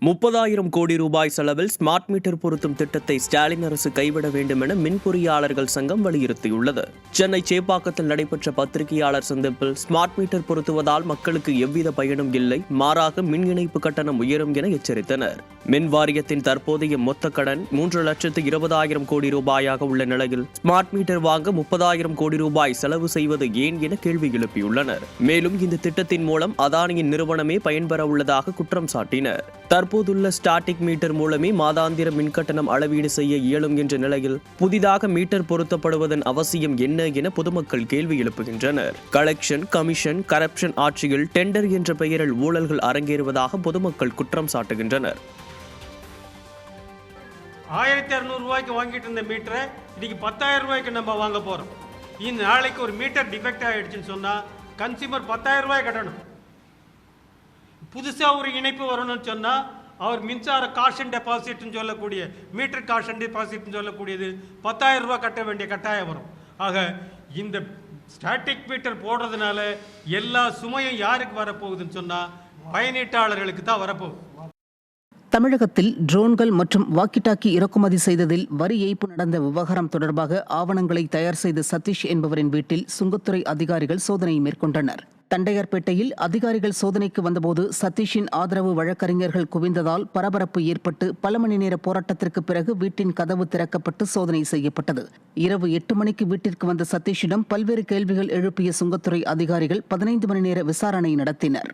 30,000 கோடி ரூபாய் செலவில் ஸ்மார்ட் மீட்டர் பொருத்தும் திட்டத்தை ஸ்டாலின் அரசு கைவிட வேண்டும் என மின் பொறியாளர்கள் சங்கம் வலியுறுத்தியுள்ளது. சென்னை சேப்பாக்கத்தில் நடைபெற்ற பத்திரிகையாளர் சந்திப்பில் ஸ்மார்ட் மீட்டர் பொருத்துவதால் மக்களுக்கு எவ்வித பயனும் இல்லை, மாறாக மின் இணைப்பு கட்டணம் உயரும் என எச்சரித்தனர். மின் வாரியத்தின் தற்போதைய மொத்த கடன் 3,20,000 கோடி ரூபாயாக உள்ள நிலையில் ஸ்மார்ட் மீட்டர் வாங்க 30,000 கோடி ரூபாய் செலவு செய்வது ஏன் என கேள்வி எழுப்பியுள்ளனர். மேலும் இந்த திட்டத்தின் மூலம் அதானியின் நிறுவனமே பயன்பெற உள்ளதாக குற்றம் சாட்டினர். தற்போதுள்ள ஸ்டாட்டிக் மீட்டர் மூலமே மாதாந்திர மின்கட்டணம் அளவீடு செய்ய இயலும் என்ற நிலையில் புதிதாக மீட்டர் பொருத்தப்படுவதன் அவசியம் என்ன என பொதுமக்கள் கேள்வி எழுப்புகின்றனர். கலெக்ஷன், கமிஷன், கரப்ஷன் ஆட்சியில் டெண்டர் என்ற பெயரில் ஊழல்கள் அரங்கேறுவதாக பொதுமக்கள் குற்றம் சாட்டுகின்றனர். 1,200 ரூபாய்க்கு வாங்கிட்டு இருந்த மீட்டரை இன்னைக்கு 10,000 ரூபாய்க்கு நம்ம வாங்க போறோம். இந்த நாளைக்கு ஒரு மீட்டர் டிஃபெக்ட் ஆயிடுச்சுன்னு சொன்னா கன்சியூமர் 10,000 ரூபாய் கட்டணும். புதுசாக ஒரு இணைப்பு வரணும்னு சொன்னால் அவர் மின்சார காஷன் டெபாசிட்னு சொல்லக்கூடிய மீட்டர் காஷன் டெபாசிட்னு சொல்லக்கூடியது 10,000 ரூபாய் கட்ட வேண்டிய கட்டாயம் வரும். ஆக இந்த ஸ்டாட்டிக் மீட்டர் போடுறதுனால எல்லா சுமையும் யாருக்கு வரப்போகுதுன்னு சொன்னால் பயனீட்டாளர்களுக்கு தான் வரப்போகுது. தமிழகத்தில் ட்ரோன்கள் மற்றும் வாக்கி-டாக்கி இறக்குமதி செய்ததில் வரி ஏய்ப்பு நடந்த விவகாரம் தொடர்பாக ஆவணங்களை தயார் செய்த சதீஷ் என்பவரின் வீட்டில் சுங்கத்துறை அதிகாரிகள் சோதனை மேற்கொண்டனர். தண்டையார்பேட்டையில் அதிகாரிகள் சோதனைக்கு வந்தபோது சதீஷின் ஆதரவு வழக்கறிஞர்கள் குவிந்ததால் பரபரப்பு ஏற்பட்டு பல மணி நேர போராட்டத்திற்கு பிறகு வீட்டின் கதவு திறக்கப்பட்டு சோதனை செய்யப்பட்டது. இரவு 8 மணிக்கு வீட்டிற்கு வந்த சதீஷிடம் பல்வேறு கேள்விகள் எழுப்பிய சுங்கத்துறை அதிகாரிகள் 15 மணி நேர விசாரணை நடத்தினர்.